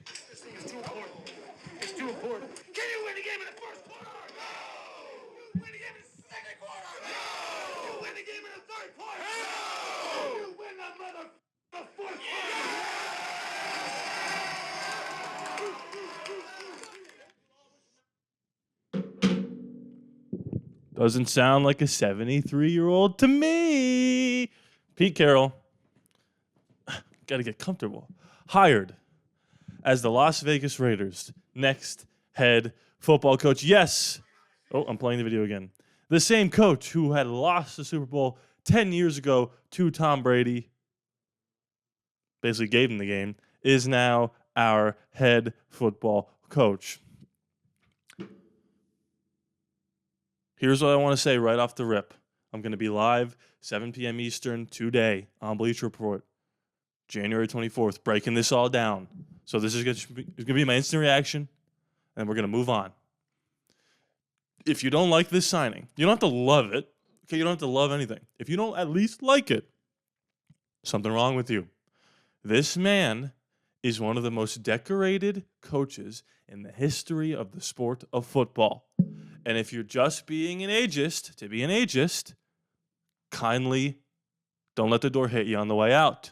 This thing is too important. It's too important. Can you win the game in the first quarter? No! You win the game in the second quarter? No! You win the game in the third quarter? No! You win the fourth quarter? Doesn't sound like a 73-year-old to me. Pete Carroll, got to get comfortable, hired as the Las Vegas Raiders' next head football coach. Yes. Oh, I'm playing the video again. The same coach who had lost the Super Bowl 10 years ago to Tom Brady, basically gave him the game, is now our head football coach. Here's what I want to say right off the rip. I'm going to be live 7 p.m. Eastern today on Bleacher Report, January 24th, breaking this all down. So this is going to be my instant reaction, and we're going to move on. If you don't like this signing, you don't have to love it. Okay, you don't have to love anything. If you don't at least like it, something wrong with you. This man is one of the most decorated coaches in the history of the sport of football. And if you're just being an ageist, to be an ageist, kindly don't let the door hit you on the way out.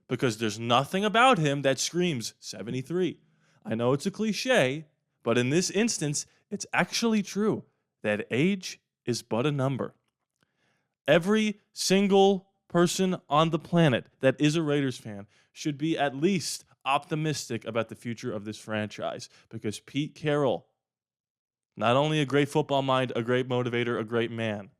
Because there's nothing about him that screams 73. I know it's a cliche, but in this instance, it's actually true that age is but a number. Every single person on the planet that is a Raiders fan should be at least optimistic about the future of this franchise, because Pete Carroll, not only a great football mind, a great motivator, a great man,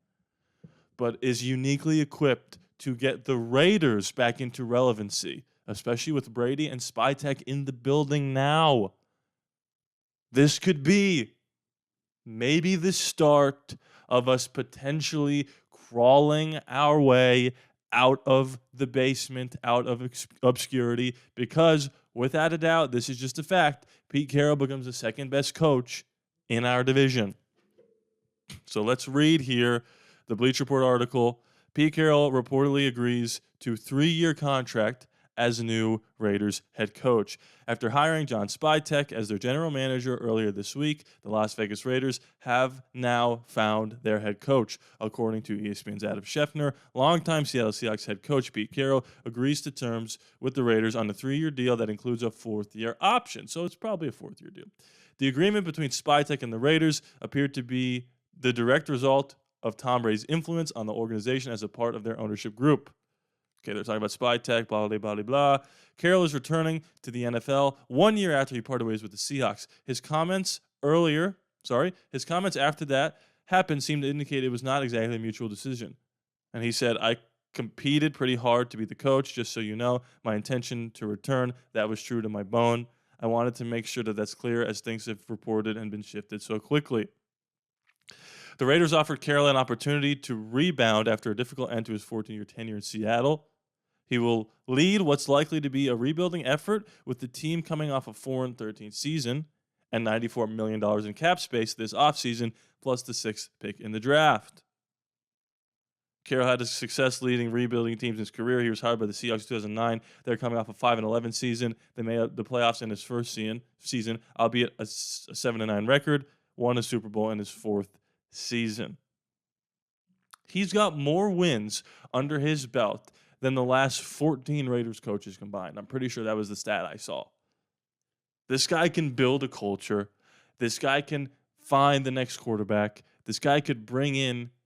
but is uniquely equipped to get the Raiders back into relevancy, especially with Brady and Spytek in the building now. This could be maybe the start of us potentially crawling our way out of the basement, out of obscurity, because without a doubt, this is just a fact, Pete Carroll becomes the second best coach in our division. So let's read here the Bleacher Report article. Pete Carroll reportedly agrees to 3-year contract as new Raiders head coach. After hiring John Spytek as their general manager earlier this week, the Las Vegas Raiders have now found their head coach. According to ESPN's Adam Schefter, longtime Seattle Seahawks head coach Pete Carroll agrees to terms with the Raiders on a 3-year deal that includes a 4th-year option. So it's probably a 4th-year deal. The agreement between Spytek and the Raiders appeared to be the direct result of Tom Brady's influence on the organization as a part of their ownership group. Okay, they're talking about Spytek, blah, blah, blah, blah, blah. Carroll is returning to the NFL 1 year after he parted ways with the Seahawks. His comments after that happened seemed to indicate it was not exactly a mutual decision. And he said, I competed pretty hard to be the coach, just so you know. My intention to return, that was true to my bone. I wanted to make sure that that's clear as things have reported and been shifted so quickly. The Raiders offered Carroll an opportunity to rebound after a difficult end to his 14-year tenure in Seattle. He will lead what's likely to be a rebuilding effort, with the team coming off a 4-13 season and $94 million in cap space this offseason, plus the 6th pick in the draft. Carroll had success leading rebuilding teams in his career. He was hired by the Seahawks in 2009. They're coming off a 5-11 season. They made the playoffs in his first season, albeit a 7-9 record, won a Super Bowl in his 4th season. He's got more wins under his belt than the last 14 Raiders coaches combined. I'm pretty sure that was the stat I saw. This guy can build a culture. This guy can find the next quarterback. This guy could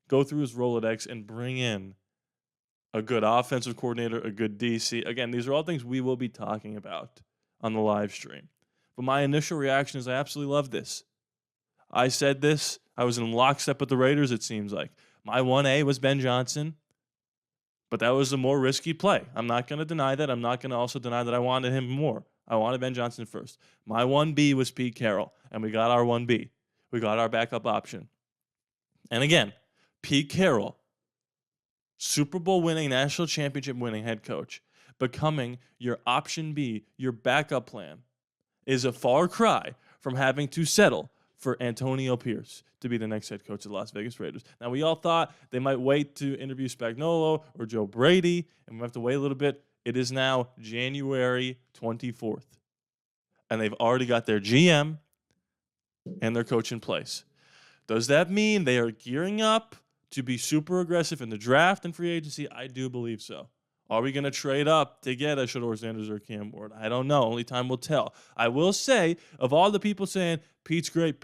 go through his Rolodex and bring in a good offensive coordinator, a good DC. Again, these are all things we will be talking about on the live stream. But my initial reaction is I absolutely love this. I said this. I was in lockstep with the Raiders, it seems like. My 1A was Ben Johnson, but that was a more risky play. I'm not going to deny that. I'm not going to also deny that I wanted him more. I wanted Ben Johnson first. My 1B was Pete Carroll, and we got our 1B. We got our backup option. And again, Pete Carroll, Super Bowl winning, national championship winning head coach, becoming your option B, your backup plan, is a far cry from having to settle for Antonio Pierce to be the next head coach of the Las Vegas Raiders. Now, we all thought they might wait to interview Spagnuolo or Joe Brady, and we have to wait a little bit. It is now January 24th. and they've already got their GM and their coach in place. Does that mean they are gearing up to be super aggressive in the draft and free agency? I do believe so. Are we going to trade up to get a Shedeur Sanders or Cam Ward? I don't know. Only time will tell. I will say, of all the people saying, Pete's great,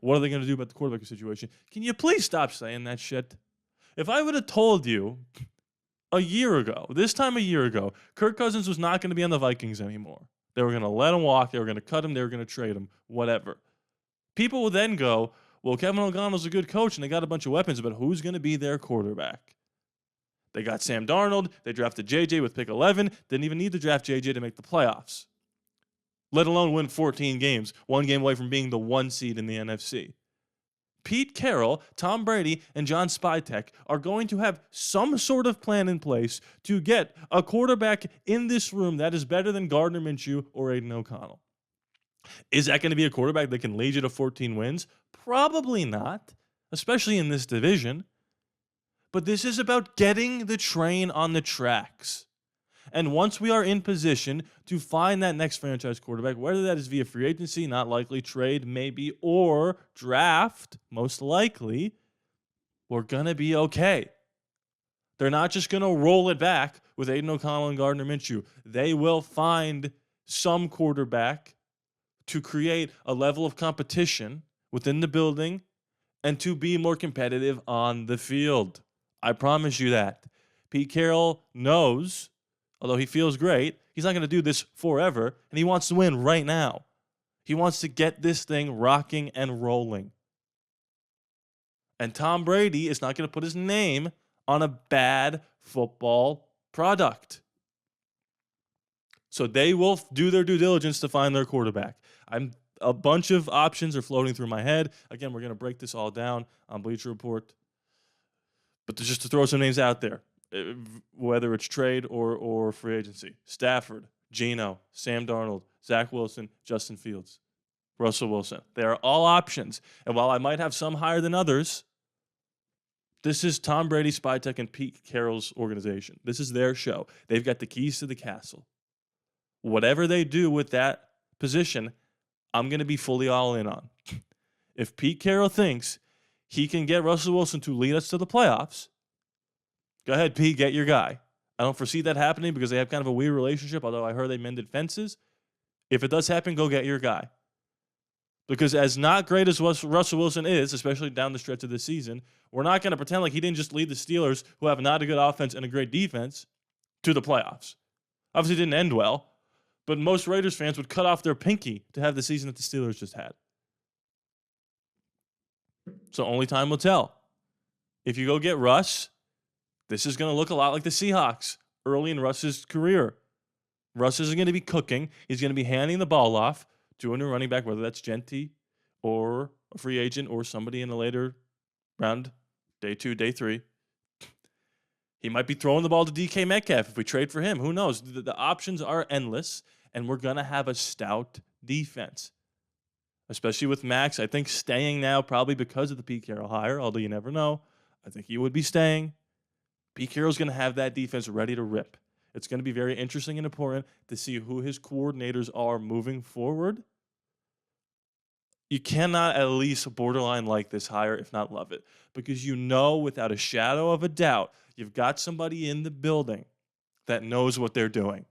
what are they going to do about the quarterback situation? Can you please stop saying that shit? If I would have told you a year ago, this time a year ago, Kirk Cousins was not going to be on the Vikings anymore. They were going to let him walk. They were going to cut him. They were going to trade him, whatever. People will then go, well, Kevin O'Connell's a good coach, and they got a bunch of weapons, but who's going to be their quarterback? They got Sam Darnold. They drafted J.J. with pick 11. Didn't even need to draft J.J. to make the playoffs, let alone win 14 games, one game away from being the 1 seed in the NFC. Pete Carroll, Tom Brady, and John Spytek are going to have some sort of plan in place to get a quarterback in this room that is better than Gardner Minshew or Aiden O'Connell. Is that going to be a quarterback that can lead you to 14 wins? Probably not, especially in this division. But this is about getting the train on the tracks. And once we are in position to find that next franchise quarterback, whether that is via free agency, not likely, trade, maybe, or draft, most likely, we're going to be okay. They're not just going to roll it back with Aiden O'Connell and Gardner Minshew. They will find some quarterback to create a level of competition within the building and to be more competitive on the field. I promise you that. Pete Carroll knows, although he feels great, he's not going to do this forever, and he wants to win right now. He wants to get this thing rocking and rolling. And Tom Brady is not going to put his name on a bad football product. So they will do their due diligence to find their quarterback. A bunch of options are floating through my head. Again, we're going to break this all down on Bleacher Report. But just to throw some names out there, whether it's trade or free agency: Stafford, Geno, Sam Darnold, Zach Wilson, Justin Fields, Russell Wilson. They are all options. And while I might have some higher than others, this is Tom Brady, Spytek, and Pete Carroll's organization. This is their show. They've got the keys to the castle. Whatever they do with that position, I'm going to be fully all in on. If Pete Carroll thinks he can get Russell Wilson to lead us to the playoffs, go ahead, Pete, get your guy. I don't foresee that happening because they have kind of a weird relationship, although I heard they mended fences. If it does happen, go get your guy. Because as not great as Russell Wilson is, especially down the stretch of this season, we're not going to pretend like he didn't just lead the Steelers, who have not a good offense and a great defense, to the playoffs. Obviously, it didn't end well, but most Raiders fans would cut off their pinky to have the season that the Steelers just had. So only time will tell. If you go get Russ, this is going to look a lot like the Seahawks early in Russ's career. Russ isn't going to be cooking. He's going to be handing the ball off to a new running back, whether that's Genty or a free agent or somebody in a later round, day 2, day 3. He might be throwing the ball to DK Metcalf if we trade for him. Who knows? The options are endless, and we're going to have a stout defense, especially with Max. I think staying now probably because of the Pete Carroll hire, although you never know. I think he would be staying. Pete Carroll's going to have that defense ready to rip. It's going to be very interesting and important to see who his coordinators are moving forward. You cannot at least borderline like this hire, if not love it, because you know without a shadow of a doubt you've got somebody in the building that knows what they're doing.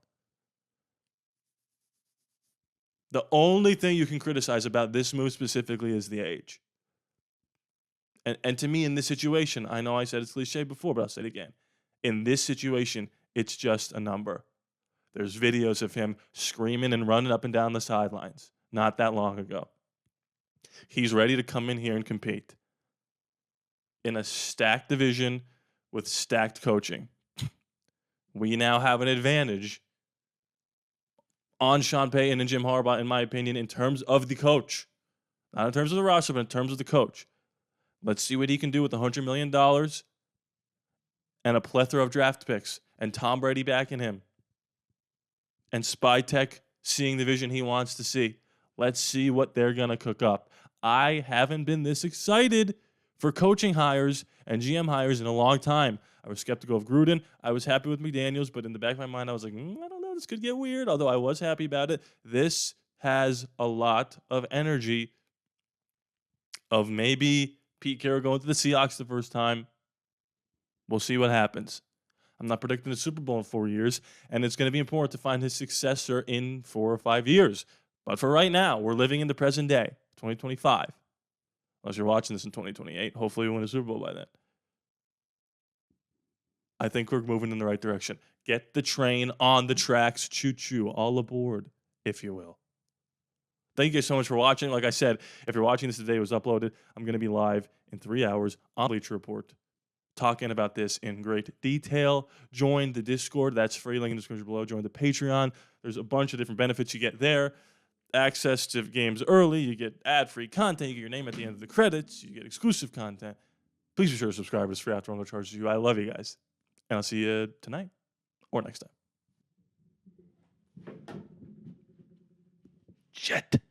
The only thing you can criticize about this move specifically is the age. And to me, in this situation, I know I said it's cliche before, but I'll say it again. In this situation, it's just a number. There's videos of him screaming and running up and down the sidelines not that long ago. He's ready to come in here and compete in a stacked division with stacked coaching. We now have an advantage on Sean Payton and Jim Harbaugh, in my opinion, in terms of the coach. Not in terms of the roster, but in terms of the coach. Let's see what he can do with $100 million and a plethora of draft picks and Tom Brady backing him and Spytek seeing the vision he wants to see. Let's see what they're going to cook up. I haven't been this excited for coaching hires and GM hires in a long time. I was skeptical of Gruden. I was happy with McDaniels, but in the back of my mind, I was like, I don't know, this could get weird, although I was happy about it. This has a lot of energy of maybe Pete Carroll going to the Seahawks the first time. We'll see what happens. I'm not predicting the Super Bowl in 4 years, and it's going to be important to find his successor in 4 or 5 years. But for right now, we're living in the present day, 2025. Unless you're watching this in 2028. Hopefully we win a Super Bowl by then. I think we're moving in the right direction. Get the train on the tracks. Choo-choo. All aboard, if you will. Thank you guys so much for watching. Like I said, if you're watching this today, it was uploaded. I'm going to be live in 3 hours on Bleacher Report talking about this in great detail. Join the Discord. That's free. Link in the description below. Join the Patreon. There's a bunch of different benefits you get there. Access to games early. You get ad-free content. You get your name at the end of the credits. You get exclusive content. Please be sure to subscribe. It's free after all, no charges to you. I love you guys. And I'll see you tonight or next time. Jet.